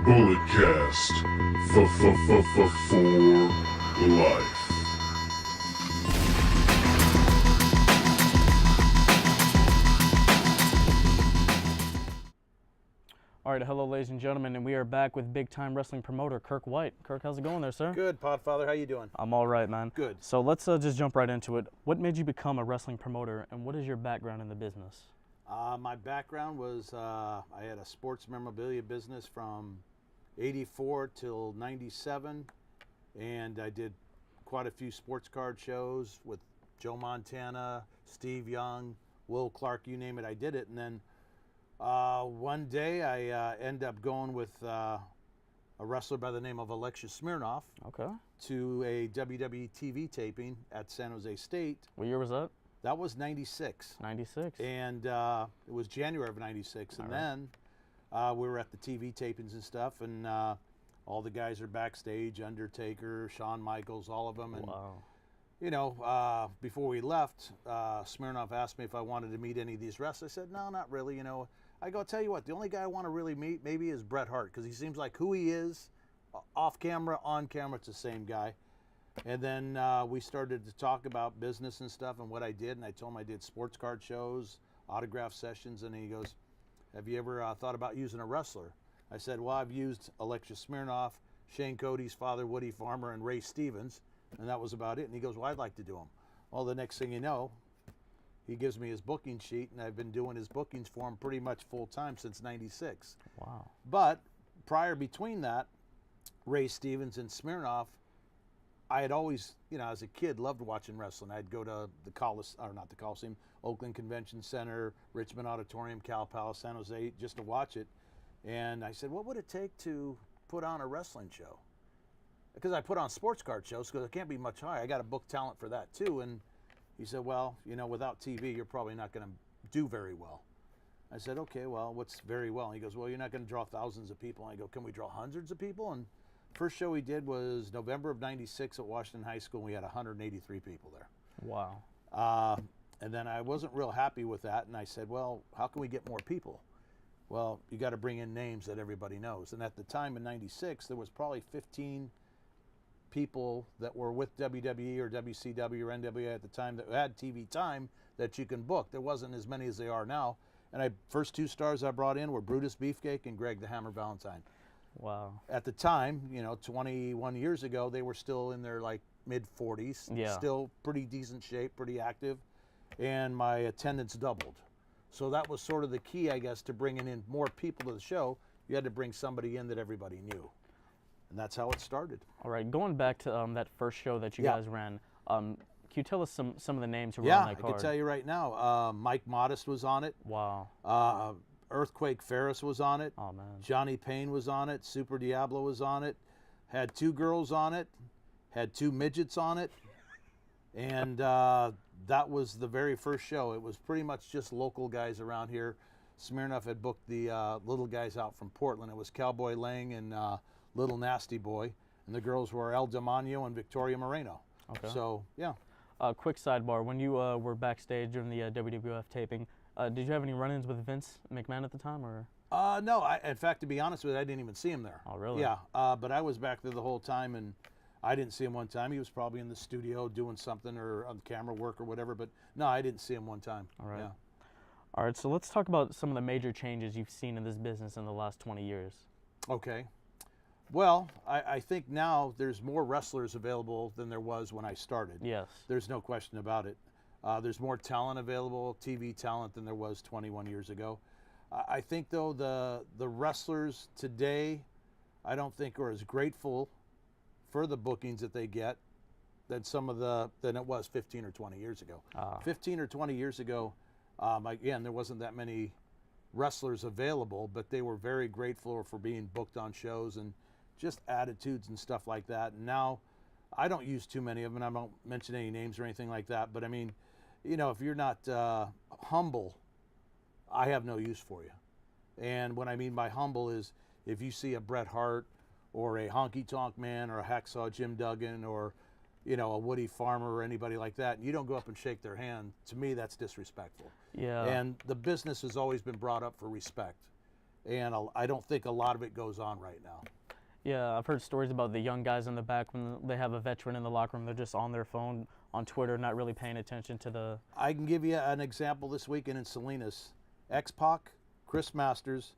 Bulletcast for life. All right, hello, ladies and gentlemen, and we are back with big-time wrestling promoter Kirk White. Kirk, how's it going there, sir? Good, Podfather. How you doing? I'm all right, man. Good. So let's just jump right into it. What made you become a wrestling promoter, and what is your background in the business? My background was I had a sports memorabilia business from '84 till '97, and I did quite a few sports card shows with Joe Montana, Steve Young, Will Clark, you name it, I did it. And then one day I ended up going with a wrestler by the name of Alexis Smirnoff to a WWE TV taping at San Jose State. What year was that? That was '96. 96. And it was January of '96. And then we were at the TV tapings and stuff, and all the guys are backstage, Undertaker, Shawn Michaels, all of them. And, you know, before we left, Smirnoff asked me if I wanted to meet any of these wrestlers. I said, no, not really. You know, I go, tell you what, the only guy I want to really meet maybe is Bret Hart, because he seems like who he is, off camera, on camera, it's the same guy. And then we started to talk about business and stuff and what I did, and I told him I did sports card shows, autograph sessions, and he goes, have you ever thought about using a wrestler? I said, well, I've used Alexis Smirnoff, Shane Cody's father, Woody Farmer, and Ray Stevens, and that was about it. And he goes, well, I'd like to do them. Well, the next thing you know, he gives me his booking sheet, and I've been doing his bookings for him pretty much full time since '96. Wow. But between that, Ray Stevens and Smirnoff, I had always, you know, as a kid, loved watching wrestling. I'd go to the Coliseum, Oakland Convention Center, Richmond Auditorium, Cal Palace, San Jose, just to watch it. And I said, what would it take to put on a wrestling show? Because I put on sports card shows, because it can't be much higher. I got to book talent for that too. And he said, well, you know, without TV, you're probably not going to do very well. I said, okay, well, what's very well? And he goes, well, you're not going to draw thousands of people. And I go, can we draw hundreds of people? And first show we did was November of '96 at Washington High School. And we had 183 people there. Wow. And then I wasn't real happy with that. And I said, well, how can we get more people? Well, you got to bring in names that everybody knows. And at the time in '96, there was probably 15 people that were with WWE or WCW or NWA at the time that had TV time that you can book. There wasn't as many as they are now. And first two stars I brought in were Brutus Beefcake and Greg the Hammer Valentine. Wow. At the time, you know, 21 years ago, they were still in their like mid-40s, still pretty decent shape, pretty active, and my attendance doubled. So that was sort of the key, I guess, to bringing in more people to the show. You had to bring somebody in that everybody knew. And that's how it started. All right, going back to that first show that you guys ran, can you tell us some of the names who were on that card? Yeah, I can tell you right now. Mike Modest was on it. Wow. Earthquake Ferris was on it. Oh, man. Johnny Payne was on it. Super Diablo was on it. Had two girls on it. Had two midgets on it. And that was the very first show. It was pretty much just local guys around here. Smirnoff had booked the little guys out from Portland. It was Cowboy Lang and Little Nasty Boy. And the girls were El Demonio and Victoria Moreno. Okay. So, yeah. Quick sidebar. When you were backstage during the WWF taping, did you have any run-ins with Vince McMahon at the time, or? No. In fact, to be honest with you, I didn't even see him there. Oh, really? Yeah. But I was back there the whole time, and I didn't see him one time. He was probably in the studio doing something or on camera work or whatever. But no, I didn't see him one time. All right. Yeah. All right. So let's talk about some of the major changes you've seen in this business in the last 20 years. Okay. Well, I think now there's more wrestlers available than there was when I started. Yes. There's no question about it. There's more talent available, TV talent, than there was 21 years ago. I think, though, the wrestlers today, I don't think are as grateful for the bookings that they get than than it was 15 or 20 years ago. 15 or 20 years ago, again, there wasn't that many wrestlers available, but they were very grateful for being booked on shows and just attitudes and stuff like that. And now, I don't use too many of them, and I won't mention any names or anything like that, but I mean, you know, if you're not humble, I have no use for you. And what I mean by humble is if you see a Bret Hart or a Honky Tonk Man or a Hacksaw Jim Duggan or, you know, a Woody Farmer or anybody like that, and you don't go up and shake their hand, to me that's disrespectful. Yeah. And the business has always been brought up for respect. and I don't think a lot of it goes on right now. Yeah, I've heard stories about the young guys in the back when they have a veteran in the locker room. They're just on their phone, on Twitter, not really paying attention to the. I can give you an example this weekend in Salinas. X-Pac, Chris Masters,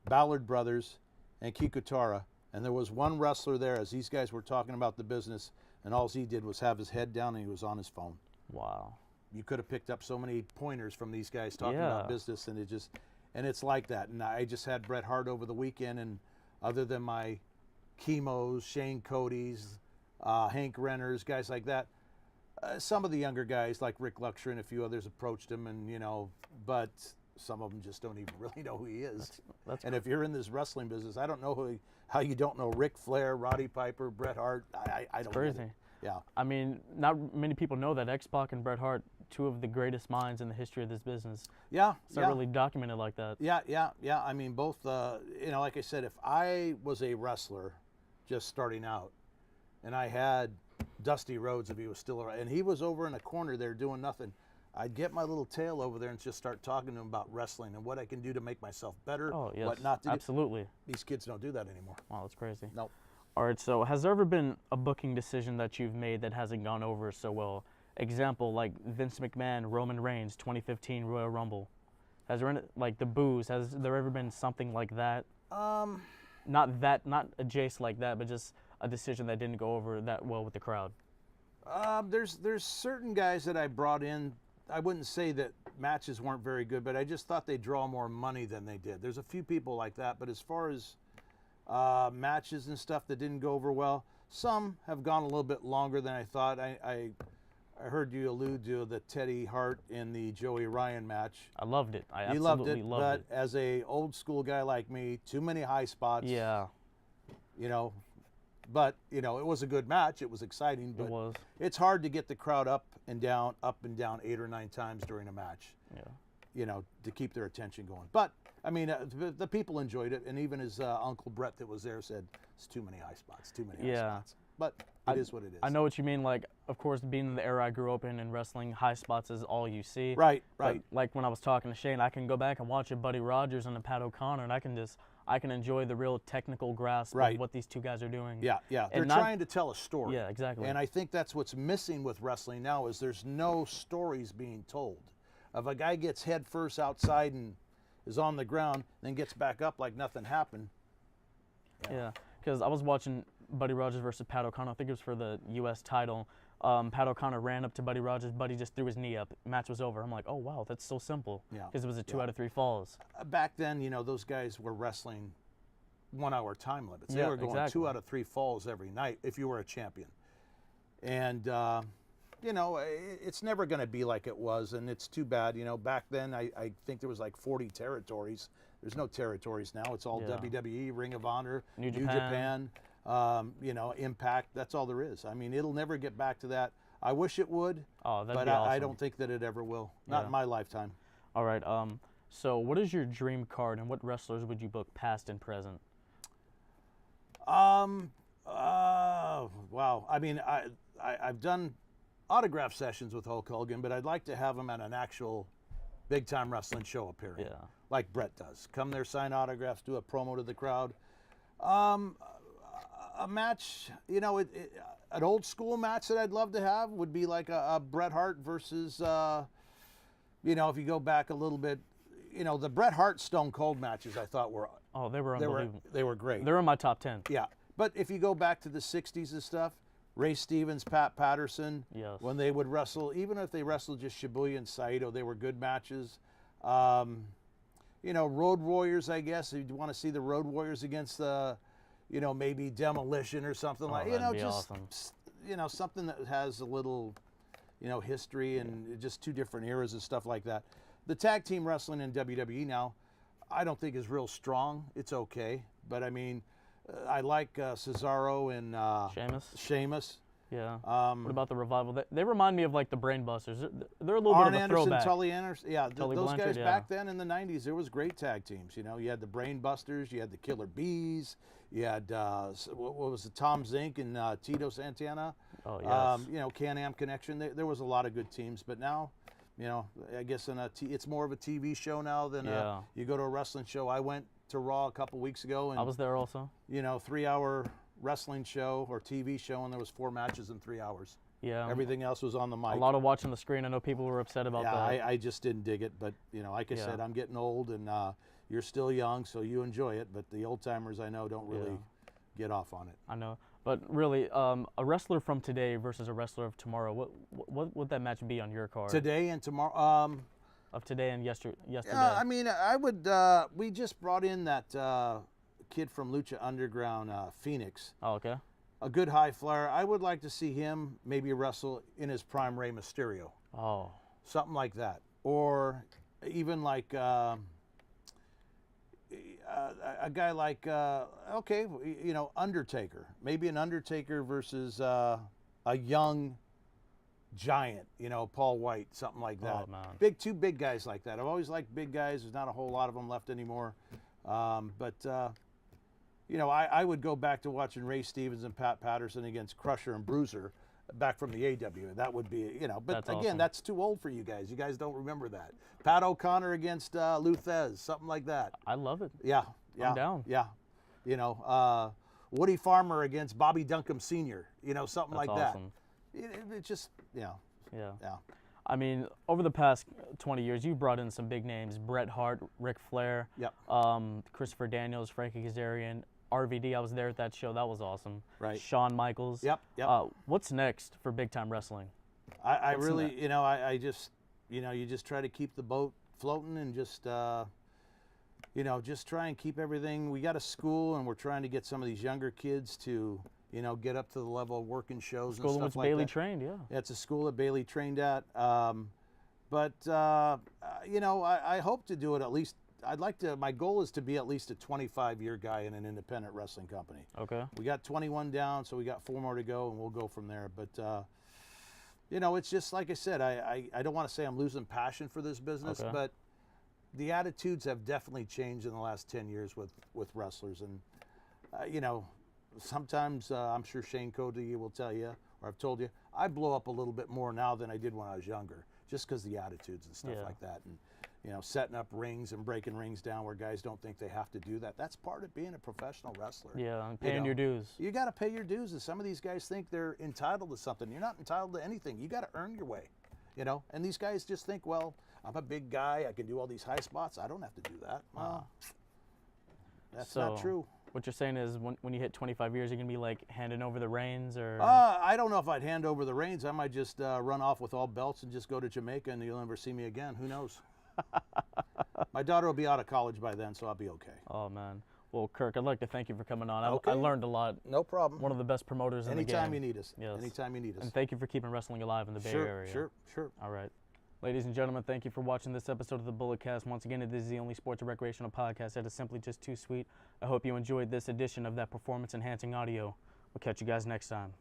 Ballard Brothers, and Kikutara. And there was one wrestler there as these guys were talking about the business, and all he did was have his head down and he was on his phone. Wow. You could have picked up so many pointers from these guys talking about business, and it's like that. And I just had Bret Hart over the weekend, and other than my Chemos, Shane Cody's, Hank Renners, guys like that, some of the younger guys like Rick Luxor and a few others approached him, and but some of them just don't even really know who he is. And if you're in this wrestling business, I don't know how you don't know Ric Flair, Roddy Piper, Bret Hart. I don't. Crazy. Get it. Yeah. I mean, not many people know that X-Pac and Bret Hart, two of the greatest minds in the history of this business. Yeah. It's not really documented like that. Yeah. I mean, both. Like I said, if I was a wrestler, just starting out, and I had Dusty Rhodes, if he was still around, and he was over in a corner there doing nothing, I'd get my little tail over there and just start talking to him about wrestling and what I can do to make myself better. Oh, yes. What not to do. Absolutely. These kids don't do that anymore. Wow, that's crazy. Nope. All right, so has there ever been a booking decision that you've made that hasn't gone over so well? Example, like Vince McMahon, Roman Reigns, 2015 Royal Rumble. Has there any, like the booze, has there ever been something like that? Not adjacent like that, but just a decision that didn't go over that well with the crowd. There's certain guys that I brought in. I wouldn't say that matches weren't very good, but I just thought they'd draw more money than they did. There's a few people like that, but as far as matches and stuff that didn't go over well, some have gone a little bit longer than I thought. I heard you allude to the Teddy Hart in the Joey Ryan match. I loved it. I absolutely loved it. But as a old school guy like me, too many high spots. Yeah. But it was a good match. It was exciting. But it was. It's hard to get the crowd up and down 8 or 9 times during a match. Yeah. To keep their attention going. But I mean, the people enjoyed it, and even his Uncle Bret that was there said it's too many high spots, too many high spots. But it is what it is. I know what you mean. Like, of course, being in the era I grew up in wrestling, high spots is all you see. Right. But like when I was talking to Shane, I can go back and watch a Buddy Rogers and a Pat O'Connor, and I can enjoy the real technical grasp of what these two guys are doing. Yeah. They're trying to tell a story. Yeah, exactly. And I think that's what's missing with wrestling now is there's no stories being told. If a guy gets head first outside and is on the ground, then gets back up like nothing happened. Yeah, because I was watching Buddy Rogers versus Pat O'Connor. I think it was for the U.S. title. Pat O'Connor ran up to Buddy Rogers. Buddy just threw his knee up. Match was over. I'm like, oh, wow, that's so simple. Yeah. Because it was a 2 out of 3 falls. Back then, those guys were wrestling 1 hour time limits. They were going 2 out of 3 falls every night if you were a champion. And, it's never going to be like it was, and it's too bad. Back then, I think there was like 40 territories. There's no territories now. It's all WWE, Ring of Honor, New Japan. Impact. That's all there is. I mean, it'll never get back to that. I wish it would, but awesome. I don't think that it ever will. Not in my lifetime. All right. So what is your dream card, and what wrestlers would you book past and present? Wow. I mean, I've done autograph sessions with Hulk Hogan, but I'd like to have him at an actual big-time wrestling show appearing, like Bret does. Come there, sign autographs, do a promo to the crowd. A match, an old school match that I'd love to have would be like a Bret Hart versus, if you go back a little bit, the Bret Hart Stone Cold matches I thought were they were unbelievable. They were great. They're in my top 10. Yeah, but if you go back to the '60s and stuff, Ray Stevens, Pat Patterson, when they would wrestle, even if they wrestled just Shibuya and Saito, they were good matches. Road Warriors, I guess, if you want to see the Road Warriors against the, maybe Demolition or something awesome. Something that has a little, history and just 2 different eras and stuff like that. The tag team wrestling in WWE now, I don't think is real strong. It's okay, but I mean, I like Cesaro and Sheamus. Yeah. What about the Revival? They remind me of like the Brain Busters. They're a little bit of a throwback. Tully Anderson. Yeah, Tully those Blanchard, guys back then in the '90s, there was great tag teams. You had the Brain Busters, you had the Killer Bees, you had what was it, Tom Zink and Tito Santana. Oh yes. Can-Am Connection. There was a lot of good teams, but now, I guess it's more of a TV show now than you go to a wrestling show. I went to Raw a couple weeks ago, and I was there also. 3-hour wrestling show or TV show, and there was 4 matches in 3 hours. Yeah. Everything else was on the mic. A lot of watching the screen. I know people were upset about that. Yeah, I just didn't dig it, but like I said, I'm getting old, and you're still young, so you enjoy it. But the old timers I know don't really get off on it. I know, but really, a wrestler from today versus a wrestler of tomorrow. What would that match be on your card? Today and tomorrow. Of today and yesterday. Yeah, I mean, I would. We just brought in that kid from Lucha Underground, Phoenix. Oh, okay. A good high flyer. I would like to see him maybe wrestle in his prime Rey Mysterio. Oh. Something like that, or even like a guy like Undertaker. Maybe an Undertaker versus a young giant, Paul White, something like that. Oh, man. Two big guys like that. I've always liked big guys. There's not a whole lot of them left anymore. I would go back to watching Ray Stevens and Pat Patterson against Crusher and Bruiser back from the AW. That would be, but That's again, awesome. that's too old for you guys. You guys don't remember that. Pat O'Connor against Lou Thez, something like that. I love it. Yeah. I'm down. Yeah. Woody Farmer against Bobby Duncombe Sr., something That's like awesome. that. It just, Yeah. Yeah. I mean, over the past 20 years, you brought in some big names: Bret Hart, Ric Flair, Yep. Christopher Daniels, Frankie Kazarian, RVD. I was there at that show. That was awesome. Right. Shawn Michaels. Yep. What's next for big time wrestling? I What's really, next? I just, you just try to keep the boat floating and just, just try and keep everything. We got a school, and we're trying to get some of these younger kids to, get up to the level of working shows School in and which stuff like Bailey that. trained. Yeah. It's a school that Bailey trained at. I hope to do it at least. I'd like to. My goal is to be at least a 25-year guy in an independent wrestling company. Okay. We got 21 down, so we got 4 more to go, and we'll go from there. But it's just like I said. I don't want to say I'm losing passion for this business, Okay. but the attitudes have definitely changed in the last 10 years with wrestlers, and sometimes I'm sure Shane Cody will tell you, or I've told you, I blow up a little bit more now than I did when I was younger, just because the attitudes and stuff like that, and setting up rings and breaking rings down where guys don't think they have to do that. That's part of being a professional wrestler. Yeah, and paying your dues. You got to pay your dues, and some of these guys think they're entitled to something. You're not entitled to anything. You got to earn your way, And these guys just think, well, I'm a big guy. I can do all these high spots. I don't have to do that. Well, that's not true. What you're saying is when you hit 25 years, you're going to be like handing over the reins, or? I don't know if I'd hand over the reins. I might just run off with all belts and just go to Jamaica, and you'll never see me again. Who knows? My daughter will be out of college by then, so I'll be okay. Oh, man. Well, Kirk, I'd like to thank you for coming on. Okay. I learned a lot. No problem. One of the best promoters in the game. Anytime you need us. Yes. Anytime you need us. And thank you for keeping wrestling alive in the Bay Area. Sure. All right. Ladies and gentlemen, thank you for watching this episode of the Bulletcast. Once again, this is the only sports and recreational podcast that is simply just too sweet. I hope you enjoyed this edition of that performance-enhancing audio. We'll catch you guys next time.